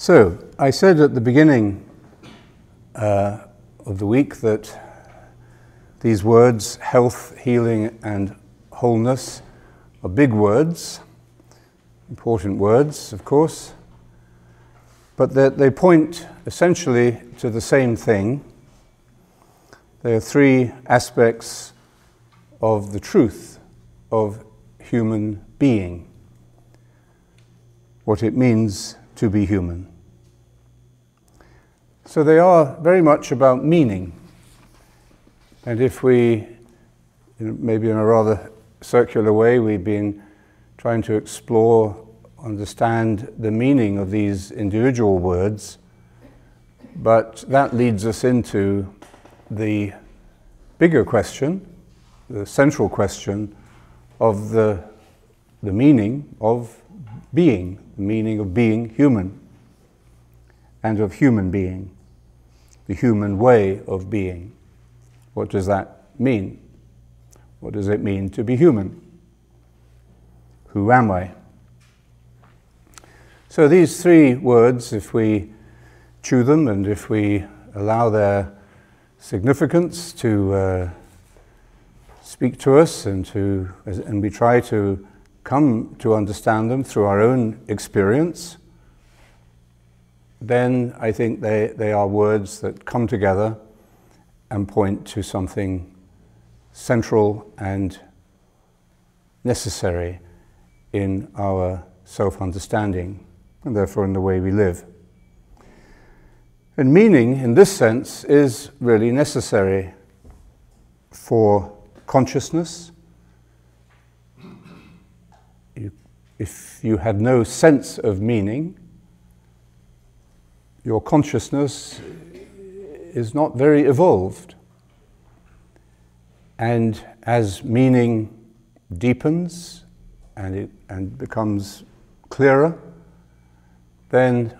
So, I said at the beginning of the week that these words, health, healing, and wholeness, are big words, important words, of course, but that they point essentially to the same thing. There are three aspects of the truth of human being, what it means to be human. So they are very much about meaning. And if we, maybe in a rather circular way, we've been trying to explore, understand the meaning of these individual words, but that leads us into the bigger question, the central question of the meaning of being, the meaning of being human, and of human being, the human way of being. What does that mean? What does it mean to be human? Who am I? So these three words, if we chew them and if we allow their significance to speak to us and we try to come to understand them through our own experience, then I think they are words that come together and point to something central and necessary in our self-understanding, and therefore in the way we live. And meaning, in this sense, is really necessary for consciousness. If you had no sense of meaning, your consciousness is not very evolved. And as meaning deepens and becomes clearer, then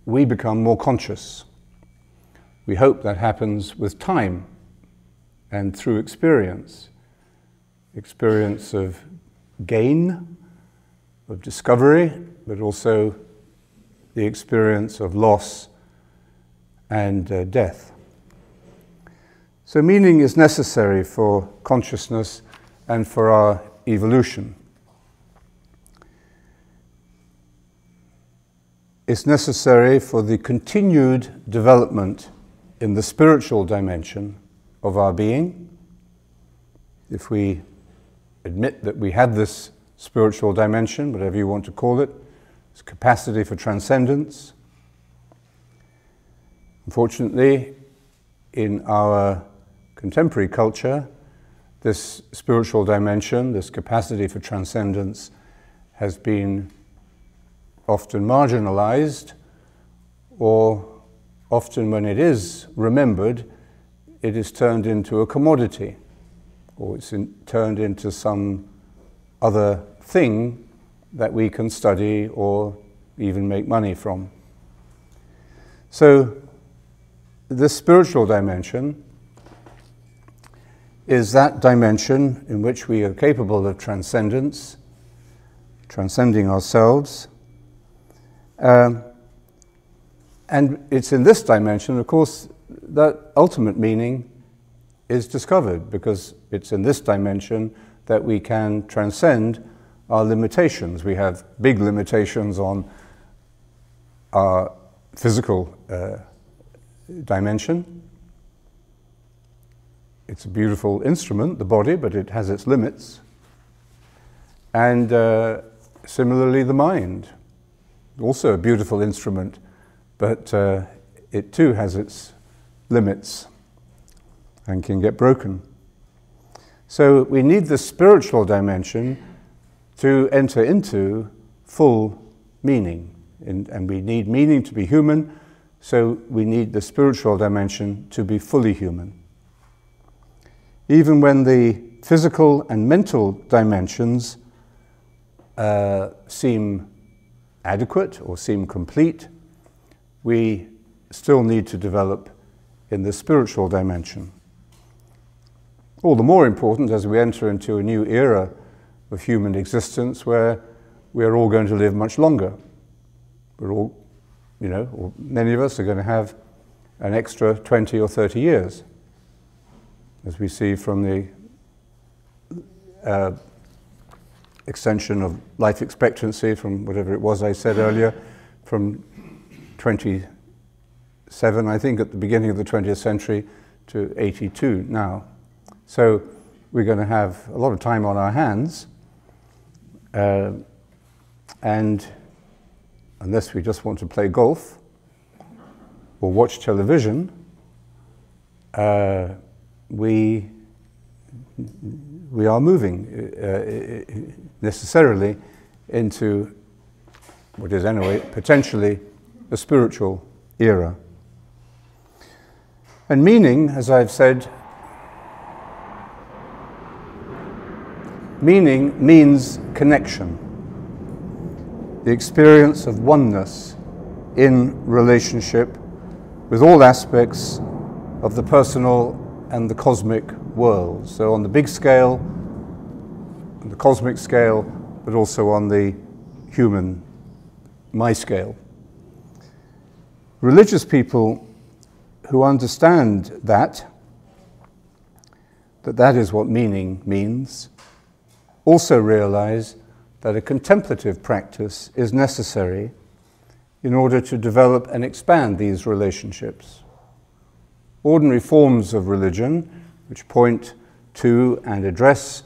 we become more conscious. We hope that happens with time and through experience of gain, of discovery, but also the experience of loss and death. So meaning is necessary for consciousness and for our evolution. It's necessary for the continued development in the spiritual dimension of our being. If we admit that we have this spiritual dimension, whatever you want to call it, this capacity for transcendence. Unfortunately, in our contemporary culture, this spiritual dimension, this capacity for transcendence, has been often marginalized, or often when it is remembered, it is turned into a commodity, or it's turned into some other thing that we can study or even make money from. So this spiritual dimension is that dimension in which we are capable of transcendence, transcending ourselves. And it's in this dimension, of course, that ultimate meaning is discovered, because it's in this dimension that we can transcend our limitations. We have big limitations on our physical dimension. It's a beautiful instrument, the body, but it has its limits. And similarly, the mind, also a beautiful instrument, but it too has its limits and can get broken. So we need the spiritual dimension to enter into full meaning. And we need meaning to be human, so we need the spiritual dimension to be fully human. Even when the physical and mental dimensions seem adequate or seem complete, we still need to develop in the spiritual dimension. All the more important as we enter into a new era of human existence where we are all going to live much longer. We're all or many of us are going to have an extra 20 or 30 years, as we see from the extension of life expectancy from whatever it was I said earlier, from 27, I think, at the beginning of the 20th century to 82 now. So we're going to have a lot of time on our hands, and unless we just want to play golf or watch television, we are moving necessarily into what is anyway potentially a spiritual era. And meaning, as I've said, meaning means connection, the experience of oneness in relationship with all aspects of the personal and the cosmic world. So on the big scale, on the cosmic scale, but also on the human, my scale. Religious people who understand that is what meaning means, also realize that a contemplative practice is necessary in order to develop and expand these relationships. Ordinary forms of religion, which point to and address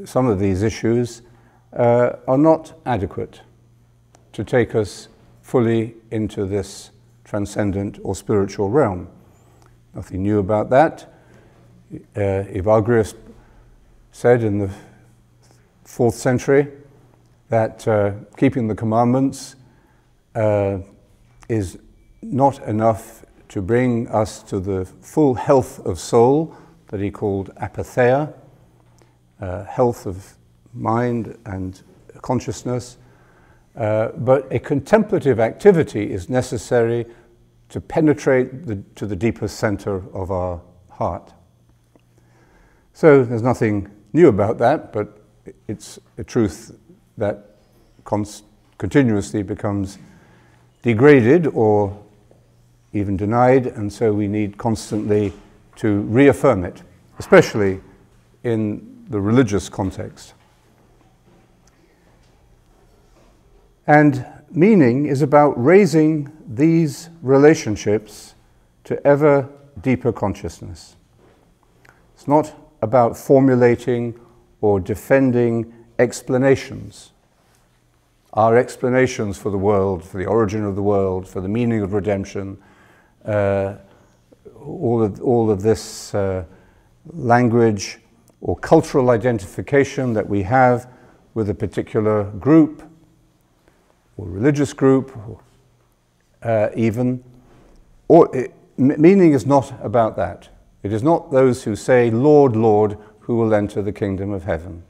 some of these issues, are not adequate to take us fully into this transcendent or spiritual realm. Nothing new about that. Evagrius said in the 4th century that keeping the commandments is not enough to bring us to the full health of soul that he called apatheia, health of mind and consciousness, but a contemplative activity is necessary to penetrate to the deepest center of our heart. So there's nothing new about that, but it's a truth that continuously becomes degraded or even denied, and so we need constantly to reaffirm it, especially in the religious context. And meaning is about raising these relationships to ever deeper consciousness. It's not about formulating or defending explanations. Our explanations for the world, for the origin of the world, for the meaning of redemption, all of this language or cultural identification that we have with a particular group or religious group, meaning is not about that. It is not those who say, "Lord, Lord," who will enter the kingdom of heaven,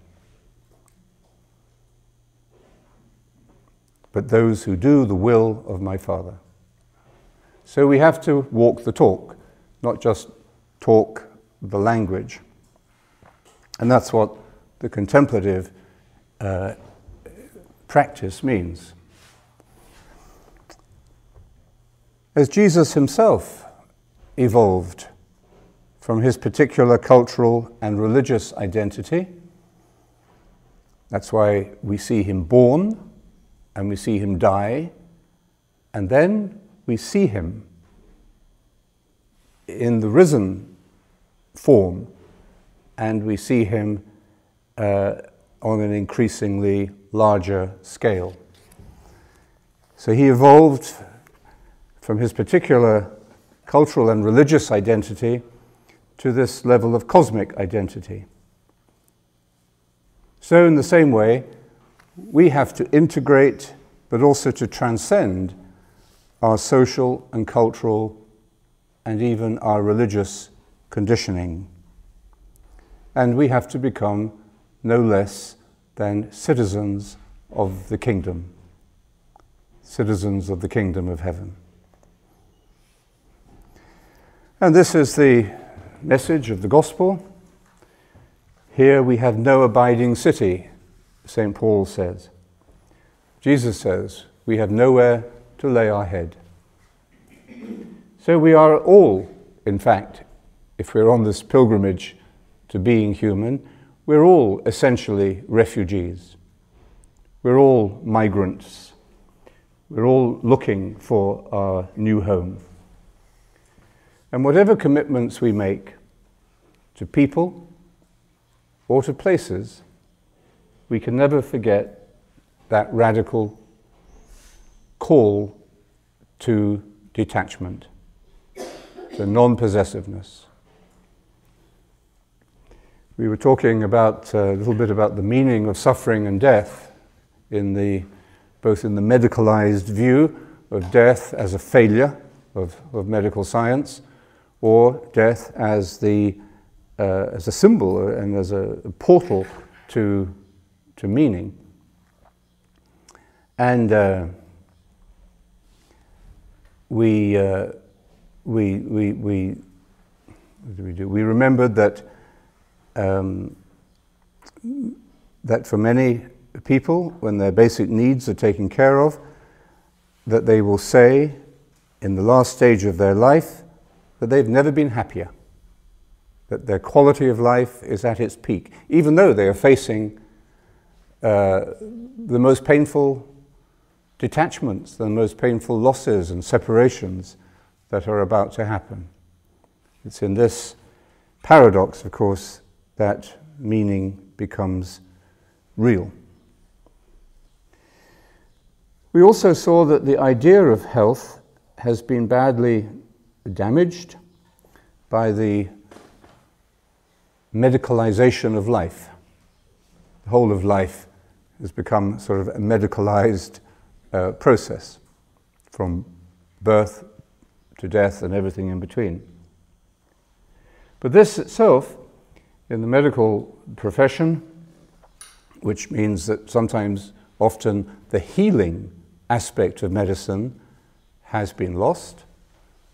but those who do the will of my Father. So we have to walk the talk, not just talk the language. And that's what the contemplative practice means. As Jesus himself evolved from his particular cultural and religious identity, that's why we see him born, and we see him die, and then we see him in the risen form, and we see him on an increasingly larger scale. So he evolved from his particular cultural and religious identity to this level of cosmic identity. So in the same way, we have to integrate, but also to transcend our social and cultural and even our religious conditioning. And we have to become no less than citizens of the kingdom, citizens of the kingdom of heaven. And this is the message of the gospel. Here we have no abiding city, St. Paul says. Jesus says, we have nowhere to lay our head. So we are all, in fact, if we're on this pilgrimage to being human, we're all essentially refugees. We're all migrants. We're all looking for our new home. And whatever commitments we make to people or to places, we can never forget that radical call to detachment, to non-possessiveness. We were talking about a little bit about the meaning of suffering and death both in the medicalized view of death as a failure of medical science, or death as a symbol and as a portal to meaning. And we remembered that that for many people, when their basic needs are taken care of, that they will say in the last stage of their life that they've never been happier, that their quality of life is at its peak, even though they are facing the most painful detachments, the most painful losses and separations that are about to happen. It's in this paradox, of course, that meaning becomes real. We also saw that the idea of health has been badly damaged by the medicalization of life. The whole of life has become sort of a medicalized process, from birth to death and everything in between. But this itself, in the medical profession, which means that sometimes, often, the healing aspect of medicine has been lost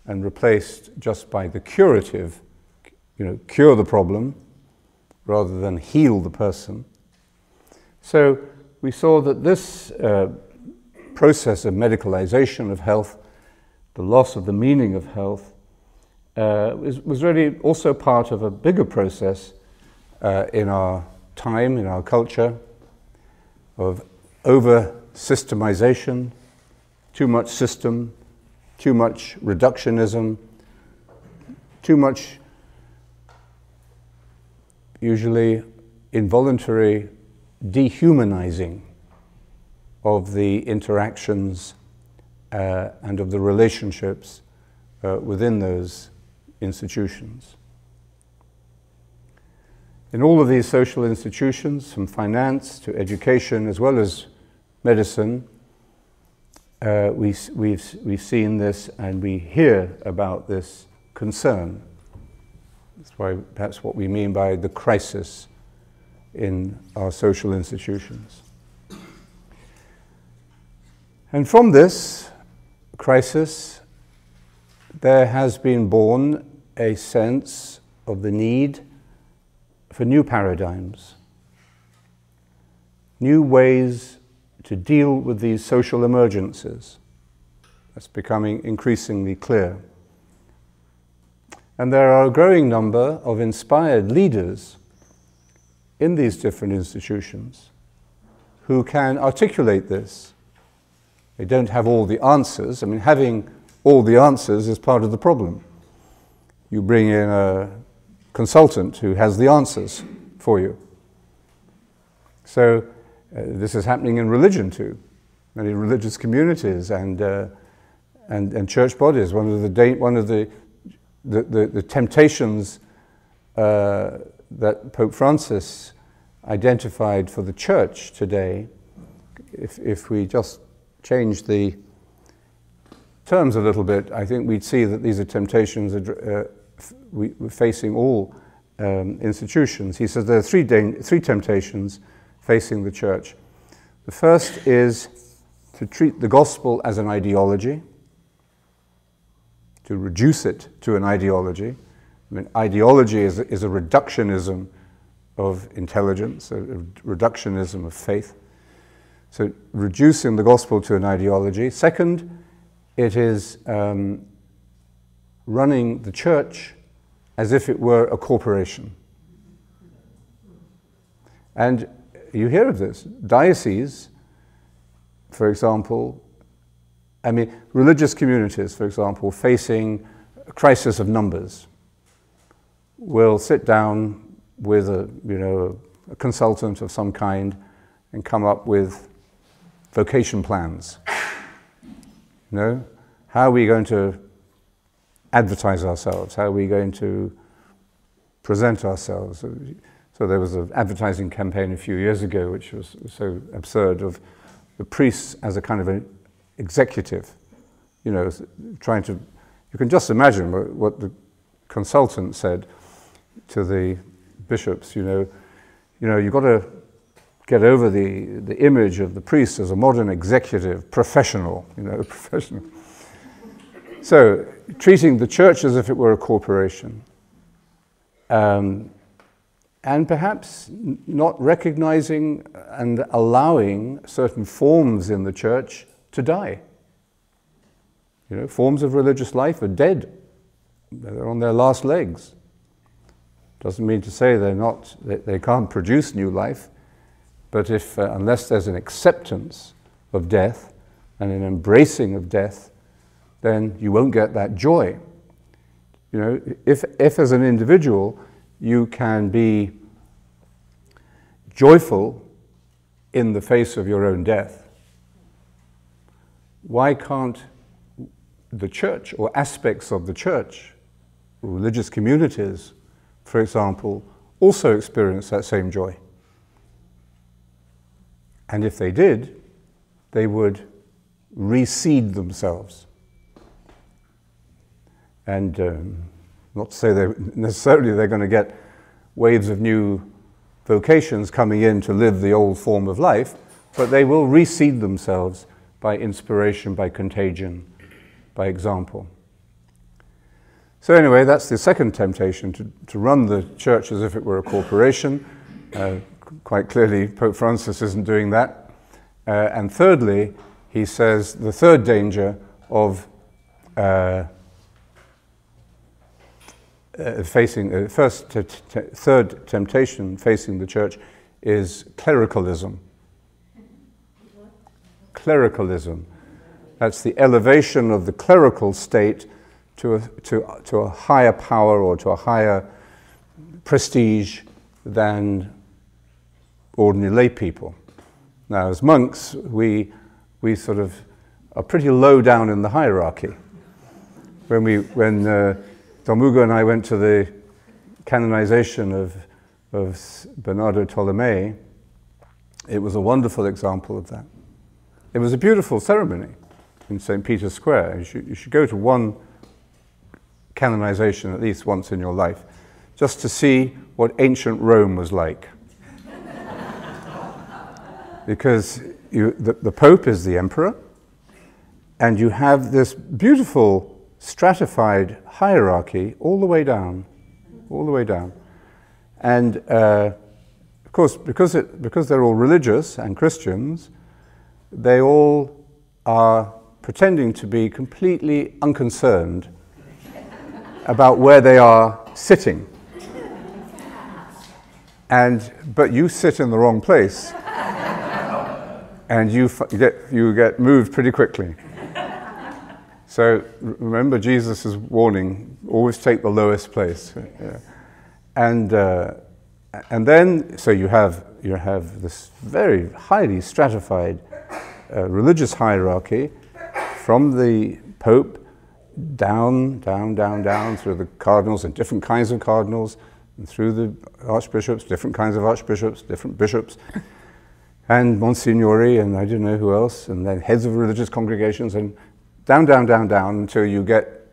and replaced just by the curative, cure the problem rather than heal the person. So we saw that this process of medicalization of health, the loss of the meaning of health, was really also part of a bigger process in our time, in our culture, of over-systemization, too much system, too much reductionism, too much usually involuntary dehumanizing of the interactions and of the relationships within those institutions. In all of these social institutions, from finance to education as well as medicine, we've seen this and we hear about this concern. That's what we mean by the crisis in our social institutions. And from this crisis, there has been born a sense of the need for new paradigms, new ways to deal with these social emergencies. That's becoming increasingly clear. And there are a growing number of inspired leaders in these different institutions who can articulate this. They don't have all the answers. I mean, having all the answers is part of the problem. You bring in a consultant who has the answers for you. So this is happening in religion too. Many religious communities and church bodies. One of the temptations that Pope Francis identified for the church today, if we just change the terms a little bit, I think we'd see that these are temptations we're facing all institutions. He says there are three temptations facing the church. The first is to treat the gospel as an ideology, to reduce it to an ideology. I mean, ideology is a reductionism of intelligence, a reductionism of faith. So reducing the gospel to an ideology. Second it is running the church as if it were a corporation. And you hear of this. Dioceses, for example, I mean, religious communities, for example, facing a crisis of numbers, will sit down with a consultant of some kind and come up with vocation plans. How are we going to advertise ourselves? How are we going to present ourselves? So there was an advertising campaign a few years ago which was so absurd, of the priests as a kind of an executive, trying to, you can just imagine what the consultant said to the bishops, you've got to get over the image of the priest as a modern executive, professional, professional. So, treating the church as if it were a corporation. And perhaps not recognizing and allowing certain forms in the church to die. Forms of religious life are dead. They're on their last legs. Doesn't mean to say they can't produce new life, but unless there's an acceptance of death and an embracing of death, then you won't get that joy. If as an individual you can be joyful in the face of your own death, why can't the church, or aspects of the church, religious communities, for example, also experience that same joy? And if they did, they would reseed themselves. And not to say they're going to get waves of new vocations coming in to live the old form of life, but they will reseed themselves by inspiration, by contagion, by example. So anyway, that's the second temptation, to run the church as if it were a corporation. Quite clearly, Pope Francis isn't doing that. And thirdly, he says the third danger of third temptation facing the church is clericalism. Clericalism. That's the elevation of the clerical state to a higher power or to a higher prestige than ordinary lay people. Now, as monks, we sort of are pretty low down in the hierarchy. When Don Hugo and I went to the canonization of Bernardo Tolomei, it was a wonderful example of that. It was a beautiful ceremony in St. Peter's Square. You should go to one canonization at least once in your life, just to see what ancient Rome was like. Because the Pope is the emperor, and you have this beautiful stratified hierarchy all the way down. And of course, because they're all religious and Christians, they all are pretending to be completely unconcerned about where they are sitting. But you sit in the wrong place, and you get moved pretty quickly. So remember Jesus' warning: always take the lowest place. Yeah. And then so you have this very highly stratified religious hierarchy, from the Pope down through the cardinals and different kinds of cardinals, and through the archbishops, different kinds of archbishops, different bishops, and Monsignori, and I don't know who else, and then heads of religious congregations, and down until you get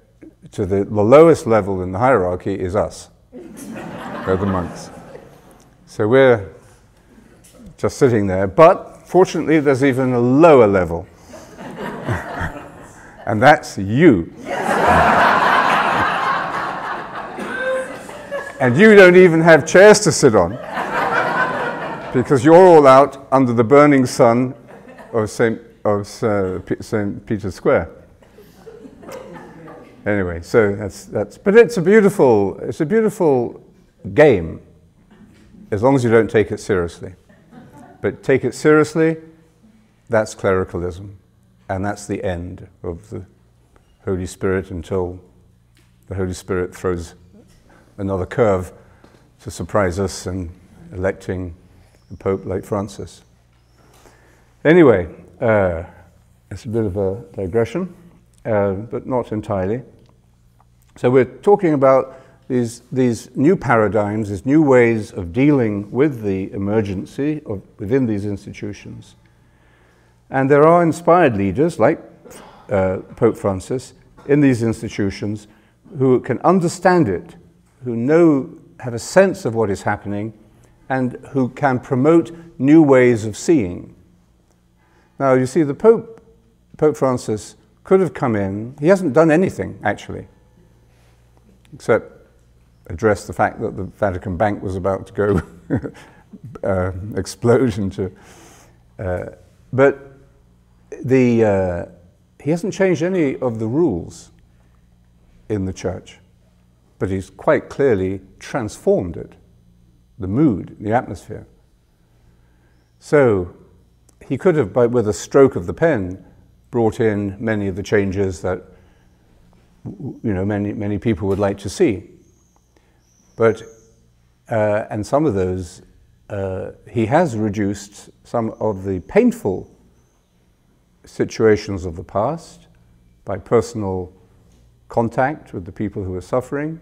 to the lowest level in the hierarchy is us. We're the monks. So we're just sitting there, but fortunately there's even a lower level. And that's you. And you don't even have chairs to sit on, because you're all out under the burning sun of St. Peter's Square. Anyway, so that's. But it's a beautiful game, as long as you don't take it seriously. But take it seriously, that's clericalism, and that's the end of the Holy Spirit until the Holy Spirit throws another curve to surprise us and electing a Pope like Francis. Anyway, it's a bit of a digression, but not entirely. So we're talking about these new paradigms, these new ways of dealing with the emergency within these institutions. And there are inspired leaders like Pope Francis in these institutions who can understand it, who have a sense of what is happening, and who can promote new ways of seeing. Now, you see, the Pope Francis could have come in. He hasn't done anything, actually, except address the fact that the Vatican Bank was about to go explode into... but he hasn't changed any of the rules in the Church, but he's quite clearly transformed it, the mood, the atmosphere. So he could have, with a stroke of the pen, brought in many of the changes that many people would like to see. But, and some of those, he has reduced some of the painful situations of the past by personal contact with the people who are suffering,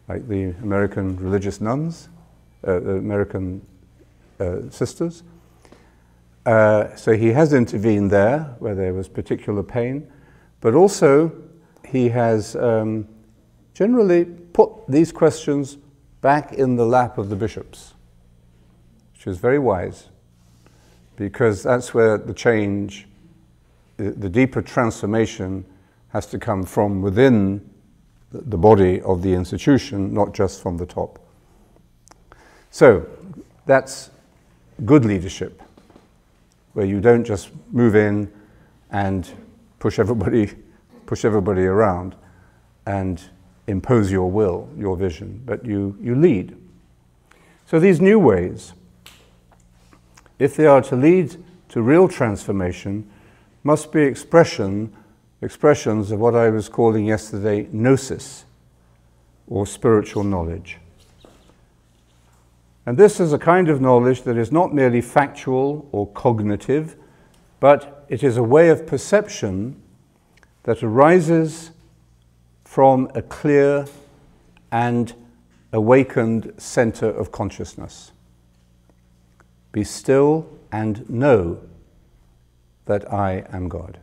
like the American religious nuns, the American sisters. So he has intervened there where there was particular pain, but also he has generally put these questions back in the lap of the bishops, which is very wise, because that's where the change, the deeper transformation has to come from within the body of the institution, not just from the top. So that's good leadership, where you don't just move in and push everybody around and impose your will, your vision, but you lead. So these new ways, if they are to lead to real transformation, must be expressions of what I was calling yesterday gnosis, or spiritual knowledge. And this is a kind of knowledge that is not merely factual or cognitive, but it is a way of perception that arises from a clear and awakened center of consciousness. Be still and know that I am God.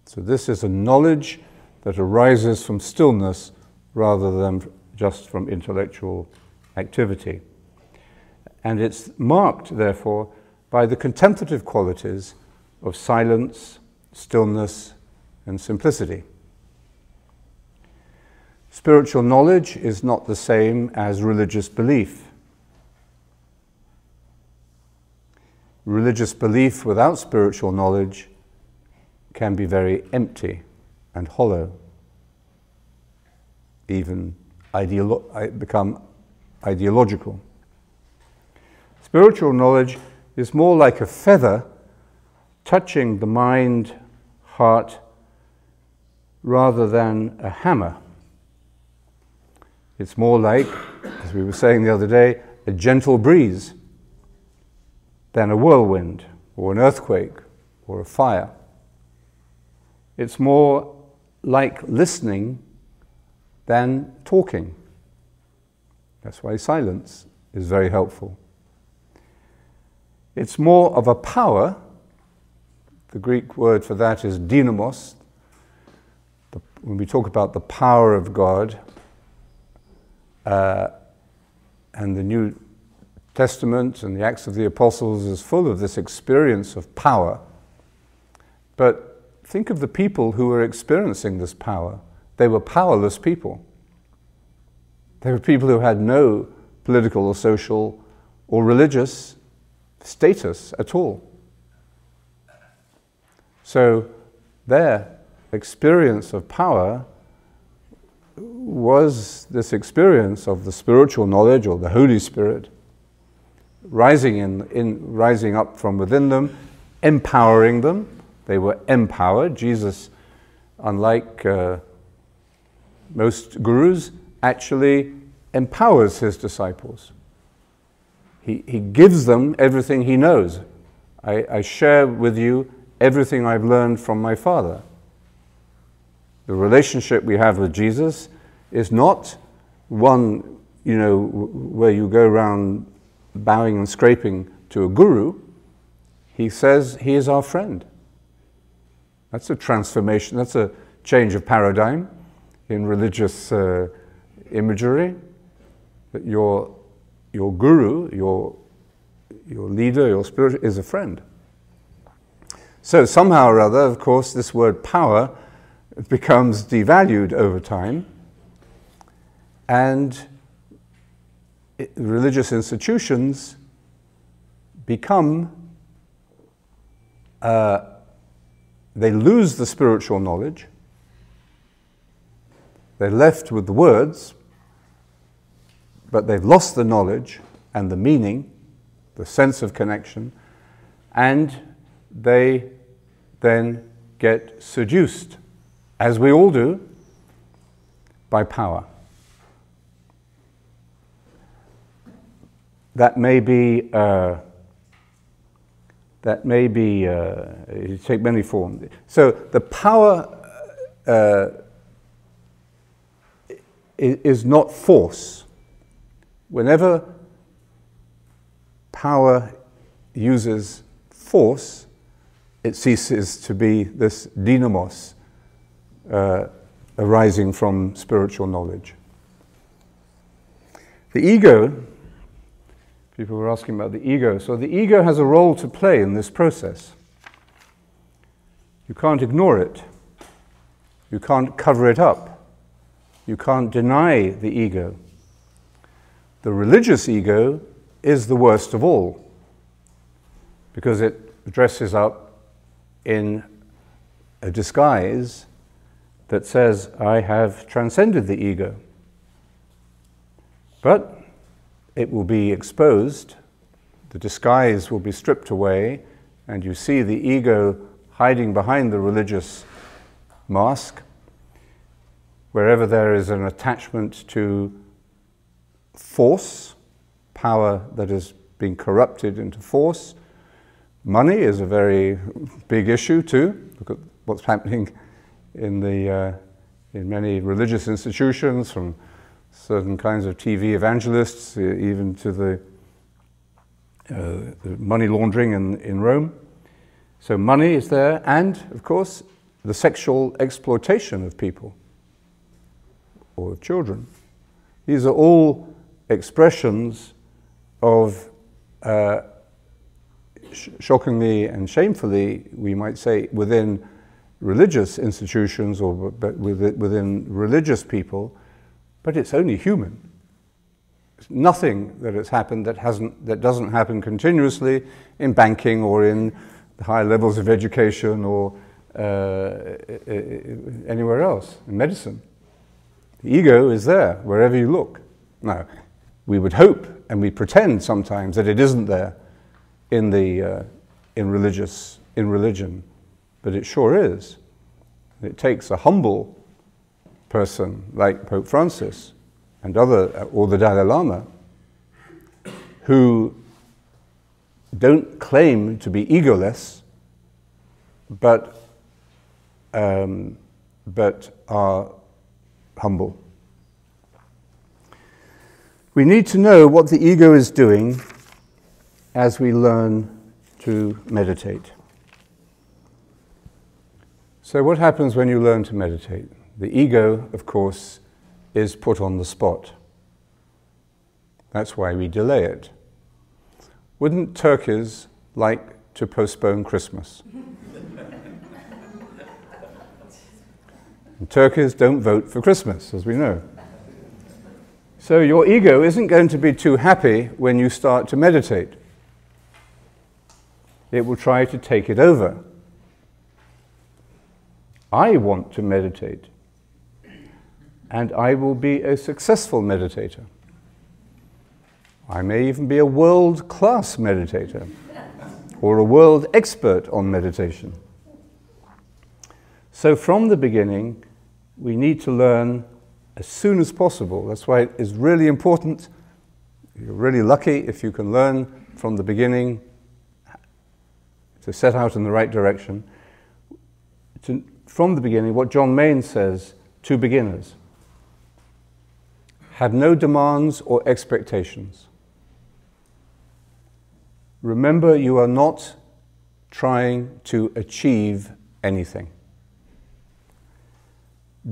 So this is a knowledge that arises from stillness rather than just from intellectual activity. And it's marked, therefore, by the contemplative qualities of silence, stillness, and simplicity. Spiritual knowledge is not the same as religious belief. Religious belief without spiritual knowledge can be very empty and hollow, even become ideological. Spiritual knowledge is more like a feather touching the mind, heart, rather than a hammer. It's more like, as we were saying the other day, a gentle breeze than a whirlwind or an earthquake or a fire. It's more like listening than talking. That's why silence is very helpful. It's more of a power. The Greek word for that is dynamos. When we talk about the power of God, and the New Testament and the Acts of the Apostles is full of this experience of power. But think of the people who were experiencing this power. They were powerless people. They were people who had no political or social or religious status at all. So there, experience of power was this experience of the spiritual knowledge or the Holy Spirit rising up from within them, empowering them. They were empowered. Jesus, unlike most gurus, actually empowers his disciples. He gives them everything he knows. I share with you everything I've learned from my Father. The relationship we have with Jesus is not one, where you go around bowing and scraping to a guru. He says he is our friend. That's a transformation, that's a change of paradigm in religious imagery. That your guru, your leader, your spirit is a friend. So somehow or other, of course, this word power becomes devalued over time, and religious institutions become, they lose the spiritual knowledge, they're left with the words, but they've lost the knowledge and the meaning, the sense of connection, and they then get seduced, as we all do, by power. That may be take many forms. So the power is not force. Whenever power uses force, it ceases to be this dynamos arising from spiritual knowledge. The ego, people were asking about the ego. So the ego has a role to play in this process. You can't ignore it. You can't cover it up. You can't deny the ego. The religious ego is the worst of all, because it dresses up in a disguise that says, I have transcended the ego. But it will be exposed, the disguise will be stripped away, and you see the ego hiding behind the religious mask. Wherever there is an attachment to force, power that has been corrupted into force. Money is a very big issue too. Look at what's happening in many religious institutions, from certain kinds of TV evangelists, even to the money laundering in Rome. So money is there, and of course the sexual exploitation of people or of children. These are all expressions of, shockingly and shamefully, we might say, within religious institutions or within religious people, but it's only human. There's nothing that has happened that doesn't happen continuously in banking or in the higher levels of education or anywhere else, in medicine. The ego is there wherever you look. Now, we would hope and we pretend sometimes that it isn't there in religion, but it sure is. It takes a humble person like Pope Francis and or the Dalai Lama, who don't claim to be egoless, but are humble. We need to know what the ego is doing as we learn to meditate. So what happens when you learn to meditate? The ego, of course, is put on the spot. That's why we delay it. Wouldn't turkeys like to postpone Christmas? And turkeys don't vote for Christmas, as we know. So your ego isn't going to be too happy when you start to meditate. It will try to take it over. I want to meditate, and I will be a successful meditator. I may even be a world-class meditator, or a world expert on meditation. So from the beginning, we need to learn as soon as possible. That's why it is really important. You're really lucky if you can learn from the beginning to set out in the right direction. From the beginning, what John Main says to beginners: have no demands or expectations. Remember, you are not trying to achieve anything.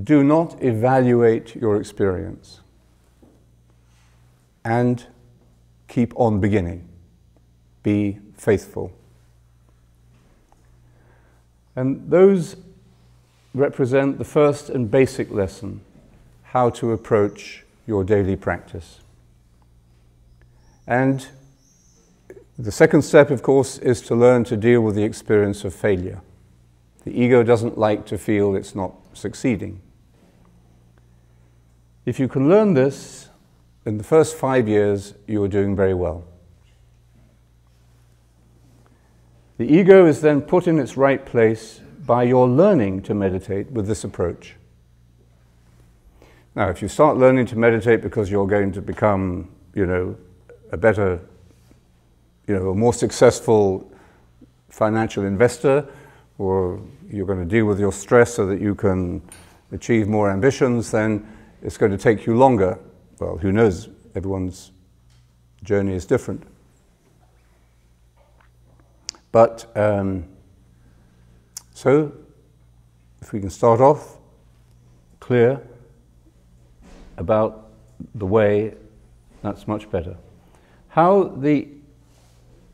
Do not evaluate your experience, and keep on beginning. Be faithful. And those represent the first and basic lesson, how to approach your daily practice. And the second step, of course, is to learn to deal with the experience of failure. The ego doesn't like to feel it's not succeeding. If you can learn this, in the first 5 years, you are doing very well. The ego is then put in its right place by your learning to meditate with this approach. Now, if you start learning to meditate because you're going to become, a better, a more successful financial investor, or you're going to deal with your stress so that you can achieve more ambitions, then it's going to take you longer. Well, who knows? Everyone's journey is different. But, so, if we can start off clear about the way, that's much better. How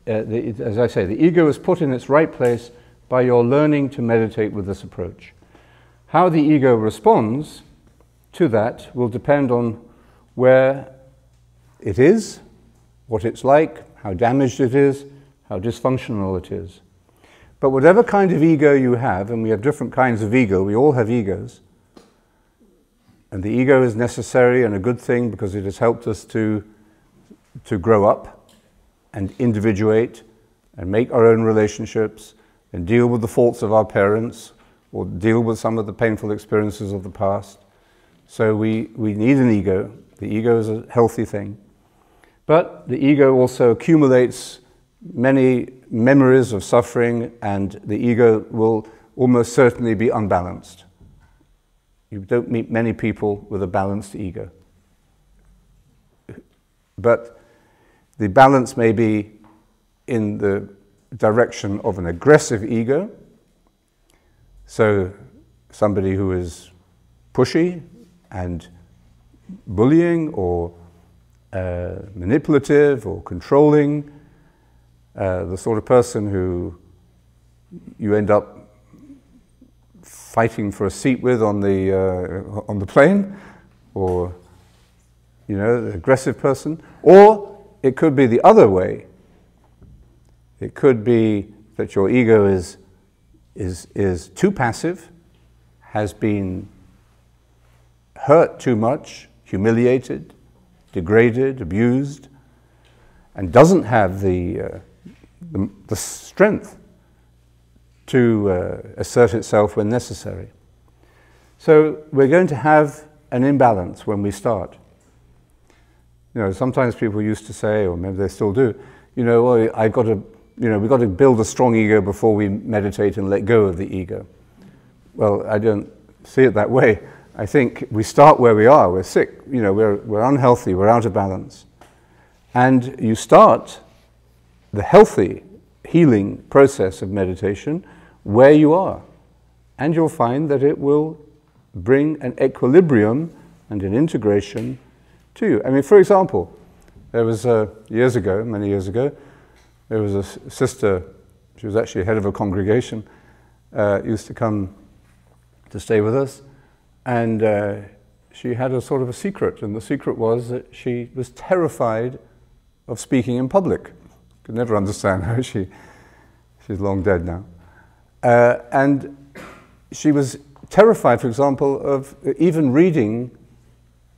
as I say, the ego is put in its right place by your learning to meditate with this approach. How the ego responds to that will depend on where it is, what it's like, how damaged it is, how dysfunctional it is. But whatever kind of ego you have, and we have different kinds of ego, we all have egos, and the ego is necessary and a good thing because it has helped us to grow up and individuate and make our own relationships and deal with the faults of our parents or deal with some of the painful experiences of the past. So we need an ego. The ego is a healthy thing. But the ego also accumulates many memories of suffering, and the ego will almost certainly be unbalanced. You don't meet many people with a balanced ego. But the balance may be in the direction of an aggressive ego. So somebody who is pushy and bullying or manipulative or controlling, the sort of person who you end up fighting for a seat with on the plane, or the aggressive person. Or it could be the other way. It could be that your ego is too passive, has been hurt too much, humiliated, degraded, abused, and doesn't have the strength to assert itself when necessary. So we're going to have an imbalance when we start. Sometimes people used to say, or maybe they still do, well, we've got to build a strong ego before we meditate and let go of the ego. Well, I don't see it that way. I think we start where we are. We're sick. We're unhealthy. We're out of balance. And you start the healthy healing process of meditation where you are. And you'll find that it will bring an equilibrium and an integration to you. I mean, for example, there was many years ago, there was a sister, she was actually head of a congregation, used to come to stay with us, and she had a sort of a secret, and the secret was that she was terrified of speaking in public. Could never understand her. She's long dead now. And she was terrified, for example, of even reading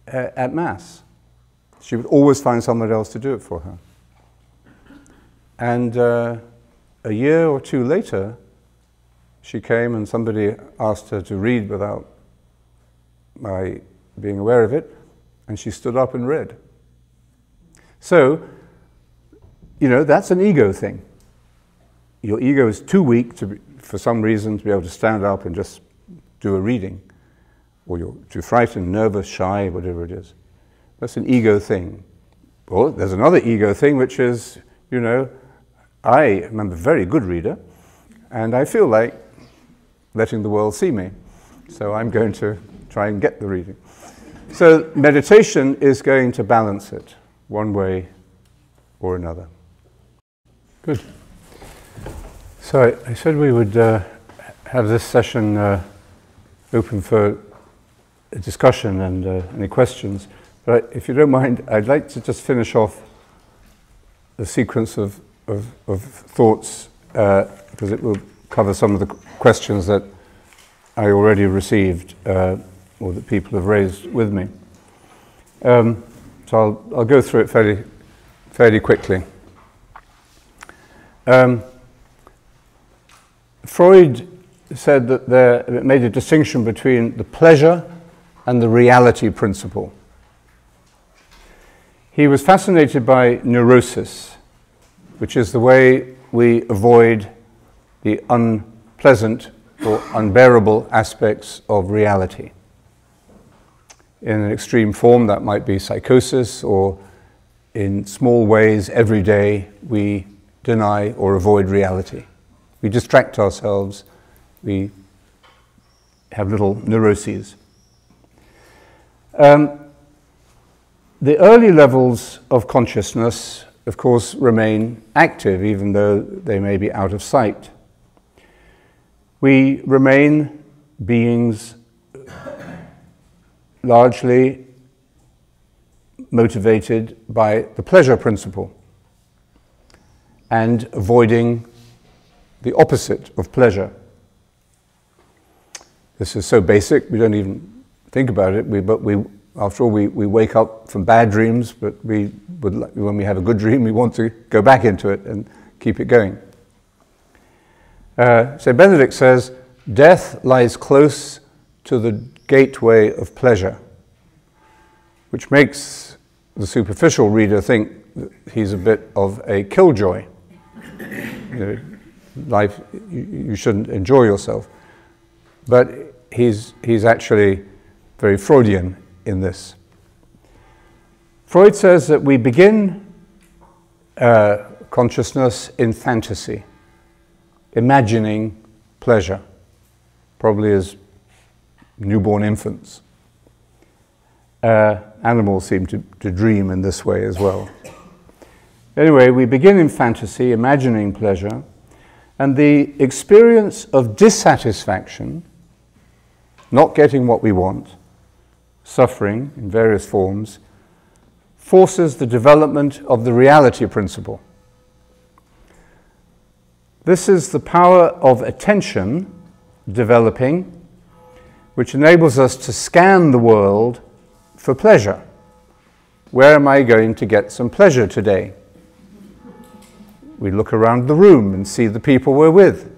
at Mass. She would always find somebody else to do it for her. And a year or two later, she came and somebody asked her to read without my being aware of it, and she stood up and read. So, you know, that's an ego thing. Your ego is too weak for some reason to be able to stand up and just do a reading, or you're too frightened, nervous, shy, whatever it is. That's an ego thing. Well, there's another ego thing, which is, you know, I am a very good reader, and I feel like letting the world see me. So I'm going to try and get the reading. So meditation is going to balance it, one way or another. Good. So I said we would have this session open for a discussion and any questions. But if you don't mind, I'd like to just finish off the sequence of thoughts, because it will cover some of the questions that I already received, or that people have raised with me. So I'll go through it fairly quickly. Freud said that it made a distinction between the pleasure and the reality principle. He was fascinated by neurosis, which is the way we avoid the unpleasant or unbearable aspects of reality. In an extreme form, that might be psychosis, or in small ways, every day, we deny or avoid reality. We distract ourselves, we have little neuroses. The early levels of consciousness, of course, remain active, even though they may be out of sight. We remain beings largely motivated by the pleasure principle and avoiding the opposite of pleasure. This is so basic, we don't even think about it, after all, we wake up from bad dreams, but when we have a good dream, we want to go back into it and keep it going. St. Benedict says, death lies close to the gateway of pleasure, which makes the superficial reader think that he's a bit of a killjoy. You know, life, you shouldn't enjoy yourself. But he's actually very Freudian in this. Freud says that we begin consciousness in fantasy, imagining pleasure, probably as newborn infants. Animals seem to dream in this way as well. Anyway, we begin in fantasy, imagining pleasure, and the experience of dissatisfaction, not getting what we want, suffering in various forms, forces the development of the reality principle. This is the power of attention developing, which enables us to scan the world for pleasure. Where am I going to get some pleasure today? We look around the room and see the people we're with.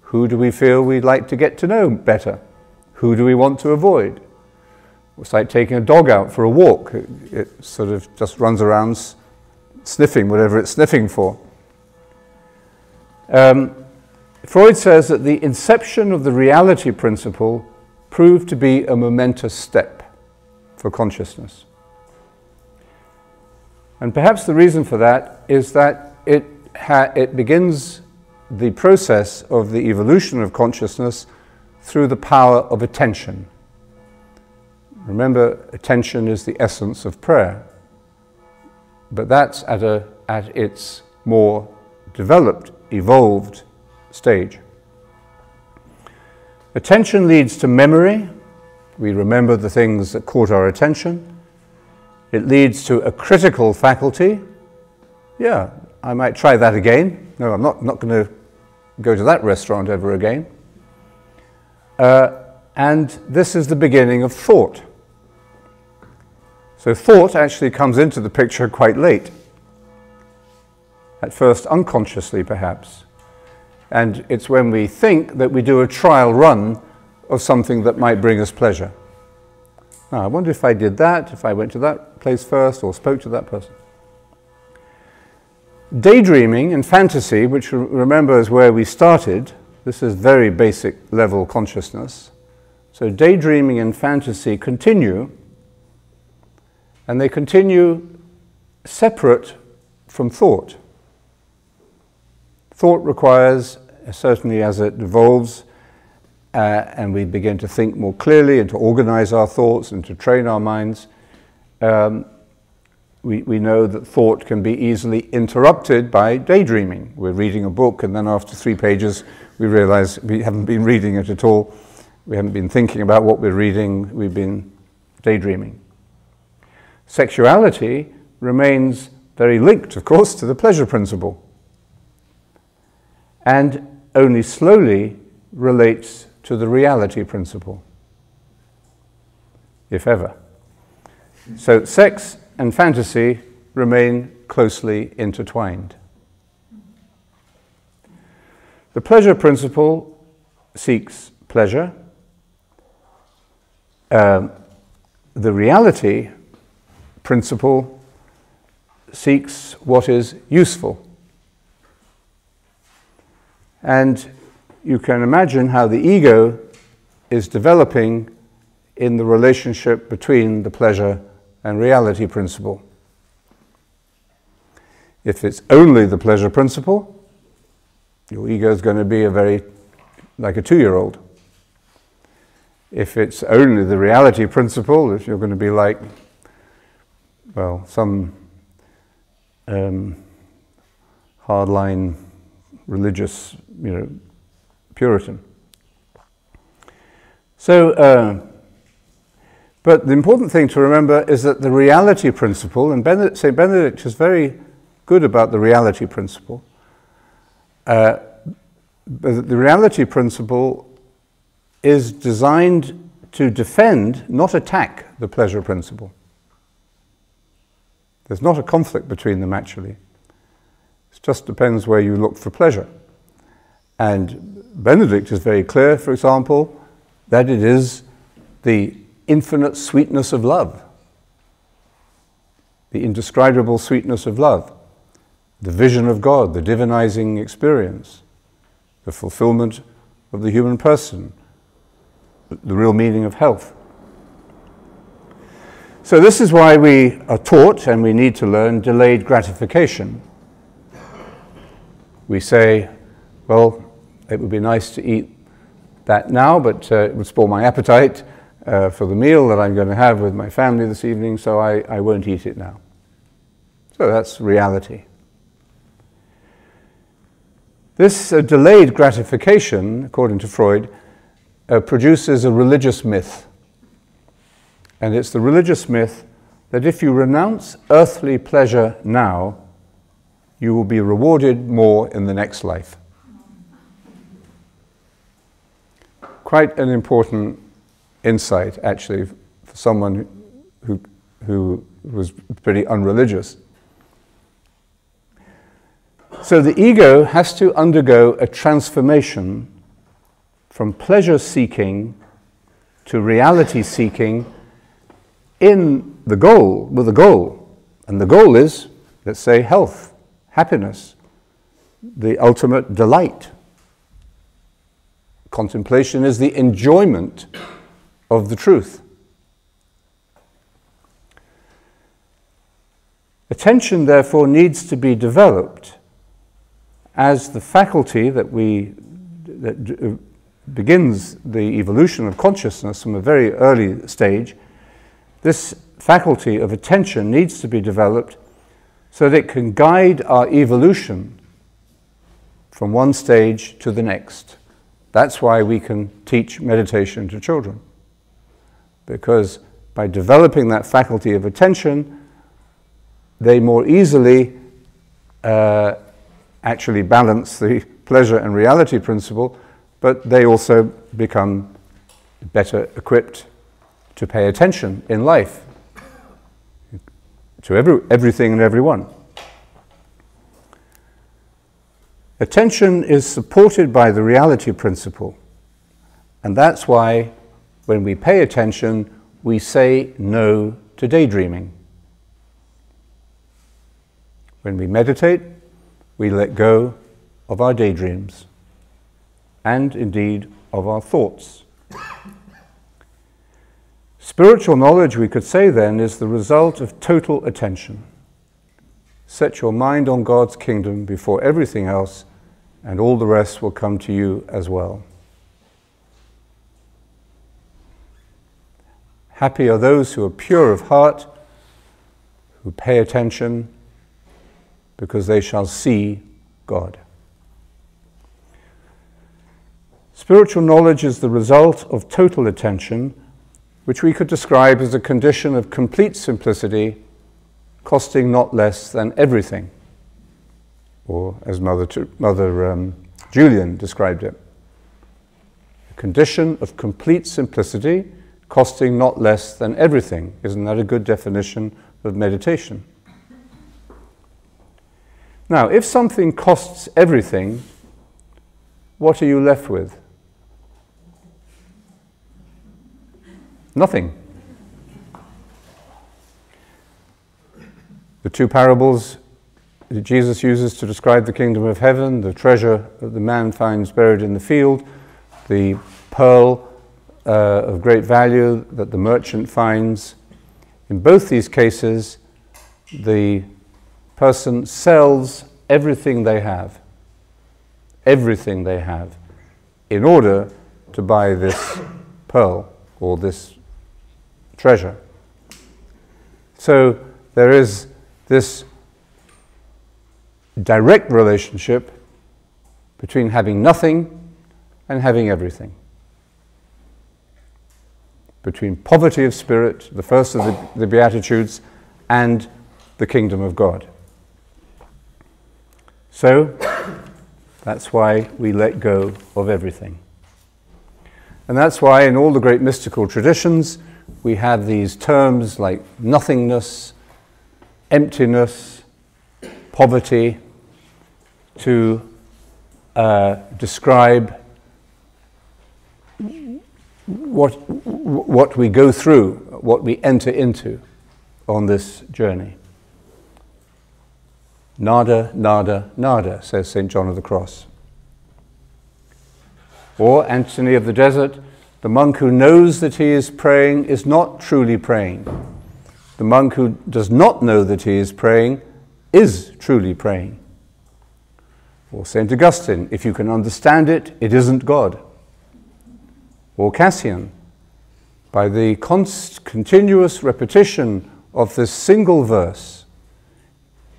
Who do we feel we'd like to get to know better? Who do we want to avoid? It's like taking a dog out for a walk. It sort of just runs around sniffing whatever it's sniffing for. Freud says that the inception of the reality principle proved to be a momentous step for consciousness. And perhaps the reason for that is that it begins the process of the evolution of consciousness through the power of attention. Remember, attention is the essence of prayer, but that's at its more developed, evolved stage. Attention leads to memory. We remember the things that caught our attention. It leads to a critical faculty. Yeah, I might try that again. No, I'm not going to go to that restaurant ever again. and this is the beginning of thought. So thought actually comes into the picture quite late, at first unconsciously perhaps, and it's when we think that we do a trial run of something that might bring us pleasure. Now, I wonder if I did that, if I went to that place first or spoke to that person. Daydreaming and fantasy, which remember is where we started, this is very basic level consciousness. So daydreaming and fantasy continue, and they continue separate from thought. Thought requires, certainly as it evolves, and we begin to think more clearly and to organize our thoughts and to train our minds, we know that thought can be easily interrupted by daydreaming. We're reading a book and then after 3 pages we realize we haven't been reading it at all. We haven't been thinking about what we're reading, we've been daydreaming. Sexuality remains very linked, of course, to the pleasure principle, and only slowly relates to the reality principle, if ever. So sex and fantasy remain closely intertwined. The pleasure principle seeks pleasure. The reality principle seeks what is useful. And you can imagine how the ego is developing in the relationship between the pleasure and reality principle. If it's only the pleasure principle, your ego is going to be like a 2-year-old. If it's only the reality principle, if you're going to be like, well, some hardline religious, Puritan. So, but the important thing to remember is that the reality principle, and St. Benedict is very good about the reality principle, but the reality principle is designed to defend, not attack, the pleasure principle. There's not a conflict between them actually. It just depends where you look for pleasure. And Benedict is very clear, for example, that it is the infinite sweetness of love, the indescribable sweetness of love, the vision of God, the divinizing experience, the fulfillment of the human person, the real meaning of health. So this is why we are taught, and we need to learn, delayed gratification. We say, well, it would be nice to eat that now, but it would spoil my appetite for the meal that I'm going to have with my family this evening, so I won't eat it now. So that's reality. This delayed gratification, according to Freud, produces a religious myth. And it's the religious myth that if you renounce earthly pleasure now, you will be rewarded more in the next life. Quite an important insight, actually, for someone who was pretty unreligious. So the ego has to undergo a transformation from pleasure-seeking to reality-seeking with a goal. And the goal is, let's say, health, happiness, the ultimate delight. Contemplation is the enjoyment of the truth. Attention, therefore, needs to be developed as the faculty that begins the evolution of consciousness from a very early stage. This faculty of attention needs to be developed so that it can guide our evolution from one stage to the next. That's why we can teach meditation to children, because by developing that faculty of attention, they more easily actually balance the pleasure and reality principle, but they also become better equipped to pay attention in life to everything and everyone. Attention is supported by the reality principle, and that's why when we pay attention, we say no to daydreaming. When we meditate, we let go of our daydreams and indeed of our thoughts. Spiritual knowledge, we could say then, is the result of total attention. Set your mind on God's kingdom before everything else, and all the rest will come to you as well. Happy are those who are pure of heart, who pay attention, because they shall see God. Spiritual knowledge is the result of total attention, which we could describe as a condition of complete simplicity, costing not less than everything. Or, as Mother Julian described it, a condition of complete simplicity, costing not less than everything. Isn't that a good definition of meditation? Now, if something costs everything, what are you left with? Nothing. The two parables that Jesus uses to describe the kingdom of heaven, the treasure that the man finds buried in the field, the pearl of great value that the merchant finds. In both these cases, the person sells everything they have, in order to buy this pearl or this treasure. So there is this direct relationship between having nothing and having everything. Between poverty of spirit, the first of the Beatitudes, and the kingdom of God. So, that's why we let go of everything. And that's why in all the great mystical traditions, we have these terms like nothingness, emptiness, poverty, to describe what we go through, what we enter into on this journey. Nada, nada, nada, says St. John of the Cross. Or Anthony of the Desert, the monk who knows that he is praying is not truly praying. The monk who does not know that he is praying is truly praying. Or St. Augustine, if you can understand it, it isn't God. Or Cassian, by the continuous repetition of this single verse,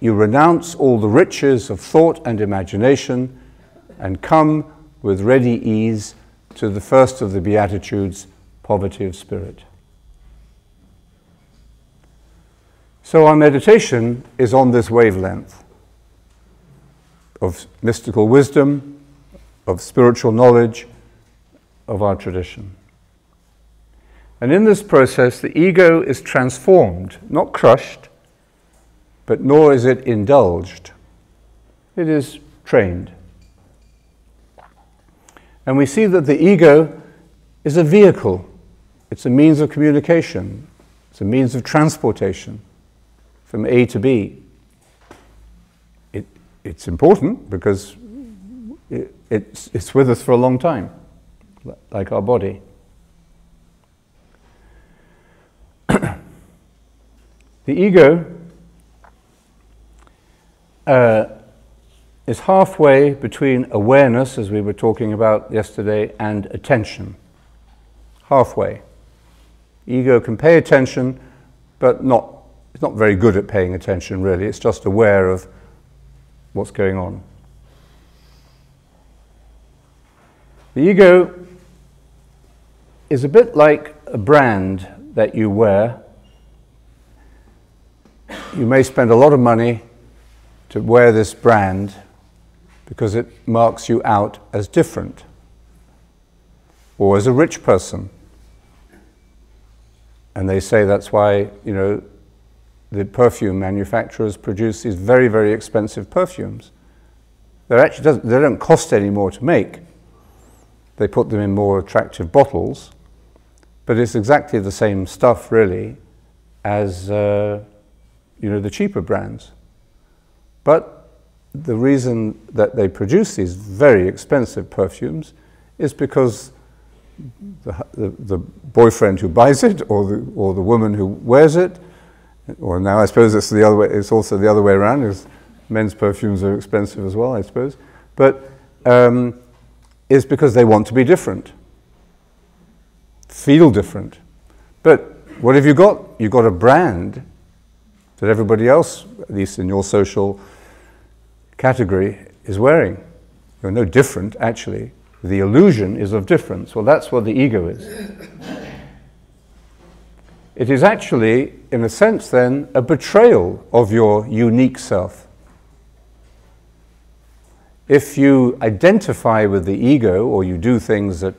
you renounce all the riches of thought and imagination and come with ready ease to the first of the Beatitudes, poverty of spirit. So our meditation is on this wavelength of mystical wisdom, of spiritual knowledge, of our tradition. And in this process, the ego is transformed, not crushed, but nor is it indulged. It is trained. And we see that the ego is a vehicle. It's a means of communication. It's a means of transportation from A to B. It's important because it's with us for a long time, like our body. The ego is halfway between awareness, as we were talking about yesterday, and attention. Halfway. Ego can pay attention, but it's not very good at paying attention, really. It's just aware of what's going on. The ego is a bit like a brand that you wear. You may spend a lot of money to wear this brand because it marks you out as different, or as a rich person And they say that's why, you know, the perfume manufacturers produce these very, very expensive perfumes. They don't cost any more to make. They put them in more attractive bottles, but it's exactly the same stuff, really, as you know, the cheaper brands. But the reason that they produce these very expensive perfumes is because the boyfriend who buys it, or the woman who wears it, or now I suppose it's the other way. It's also the other way around. Because men's perfumes are expensive as well, I suppose. But is because they want to be different, feel different. But what have you got? You've got a brand that everybody else, at least in your social category, is wearing. You're no different, actually. The illusion is of difference. Well, that's what the ego is. It is actually, in a sense then, a betrayal of your unique self. If you identify with the ego, or you do things that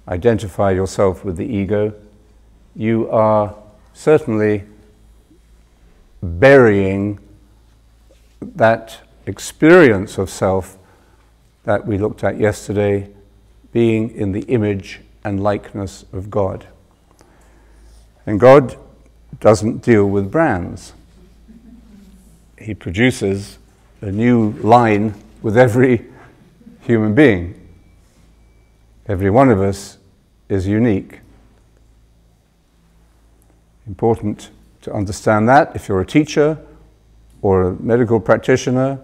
identify yourself with the ego, you are certainly burying that experience of self that we looked at yesterday, being in the image and likeness of God. And God doesn't deal with brands. He produces a new line with every human being. Every one of us is unique. Important to understand that if you're a teacher or a medical practitioner,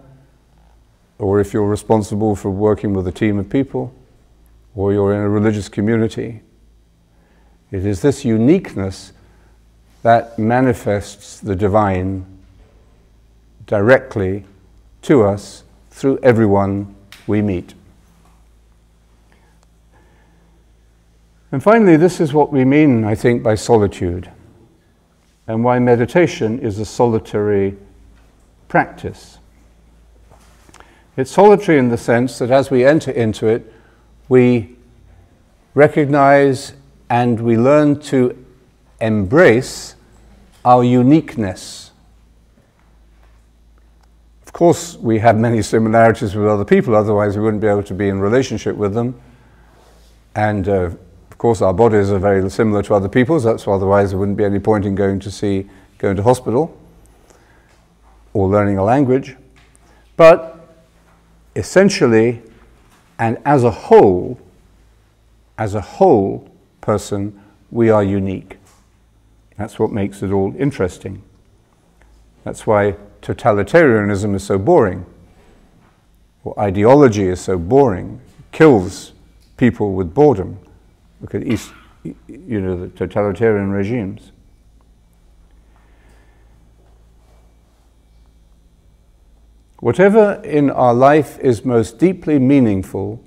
or if you're responsible for working with a team of people, or you're in a religious community. It is this uniqueness that manifests the divine directly to us through everyone we meet. And finally, this is what we mean, I think, by solitude, and why meditation is a solitary practice. It's solitary in the sense that as we enter into it, we recognize and we learn to embrace our uniqueness. Of course, we have many similarities with other people, otherwise we wouldn't be able to be in relationship with them. And of course, our bodies are very similar to other people's, that's why otherwise there wouldn't be any point in going to hospital or learning a language. But essentially, and as a whole person, we are unique. That's what makes it all interesting. That's why totalitarianism is so boring, or ideology is so boring. It kills people with boredom. Look at the totalitarian regimes. Whatever in our life is most deeply meaningful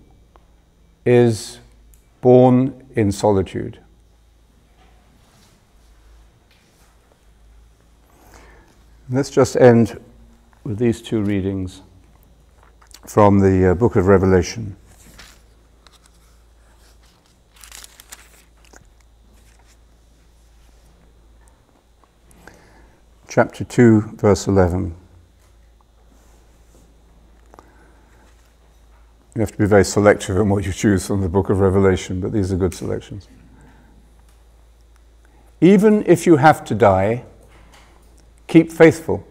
is born in solitude. Let's just end with these two readings from the book of Revelation. Chapter 2, verse 11. You have to be very selective in what you choose from the book of Revelation, but these are good selections. Even if you have to die, keep faithful,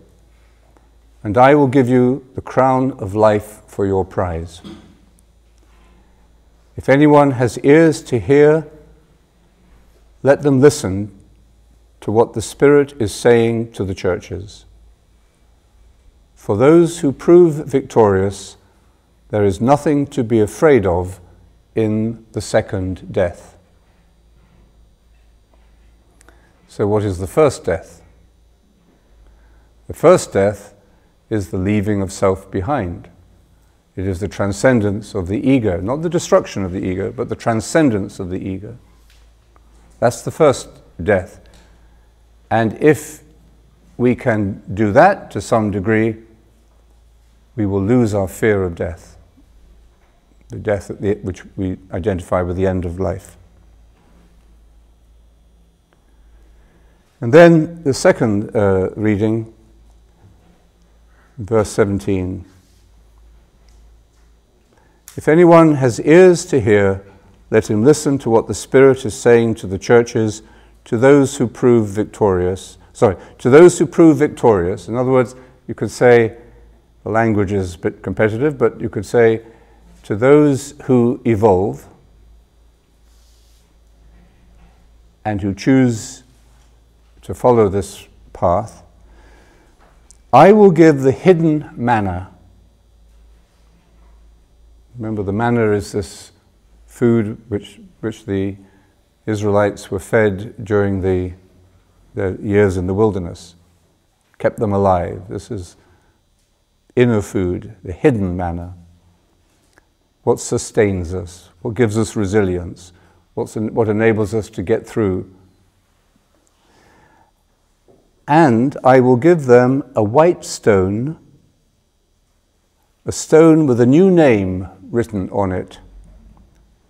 and I will give you the crown of life for your prize. If anyone has ears to hear, let them listen to what the Spirit is saying to the churches. For those who prove victorious, there is nothing to be afraid of in the second death. So what is the first death? The first death is the leaving of self behind. It is the transcendence of the ego, not the destruction of the ego, but the transcendence of the ego. That's the first death. And if we can do that to some degree, we will lose our fear of death, the death which we identify with the end of life. And then the second reading, verse 17. If anyone has ears to hear, let him listen to what the Spirit is saying to the churches, to those who prove victorious. To those who prove victorious. In other words, you could say, the language is a bit competitive, but you could say, to those who evolve and who choose to follow this path, I will give the hidden manna. Remember, the manna is this food which the Israelites were fed during the years in the wilderness, kept them alive. This is inner food, the hidden manna. What sustains us, what gives us resilience, what enables us to get through. And I will give them a white stone, a stone with a new name written on it,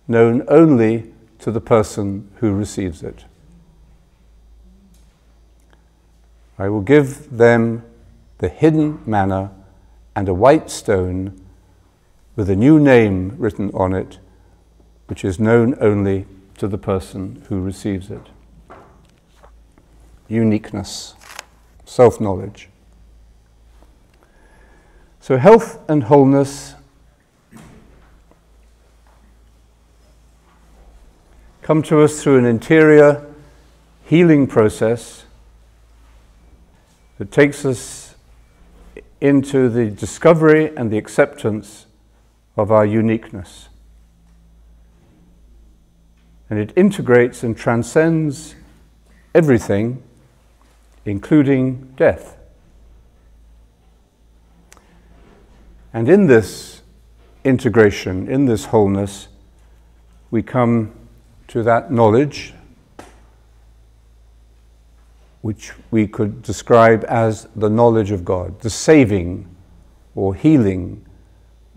known only to the person who receives it. I will give them the hidden manna and a white stone with a new name written on it, which is known only to the person who receives it. Uniqueness, self-knowledge. So health and wholeness come to us through an interior healing process that takes us into the discovery and the acceptance of our uniqueness. And it integrates and transcends everything, including death. And in this integration, in this wholeness, we come to that knowledge which we could describe as the knowledge of God, the saving or healing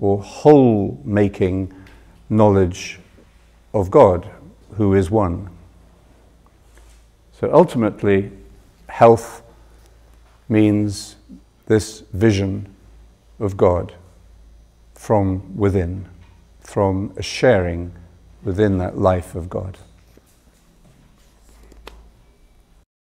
or whole-making knowledge of God, who is one. So ultimately, health means this vision of God from within, from a sharing within that life of God.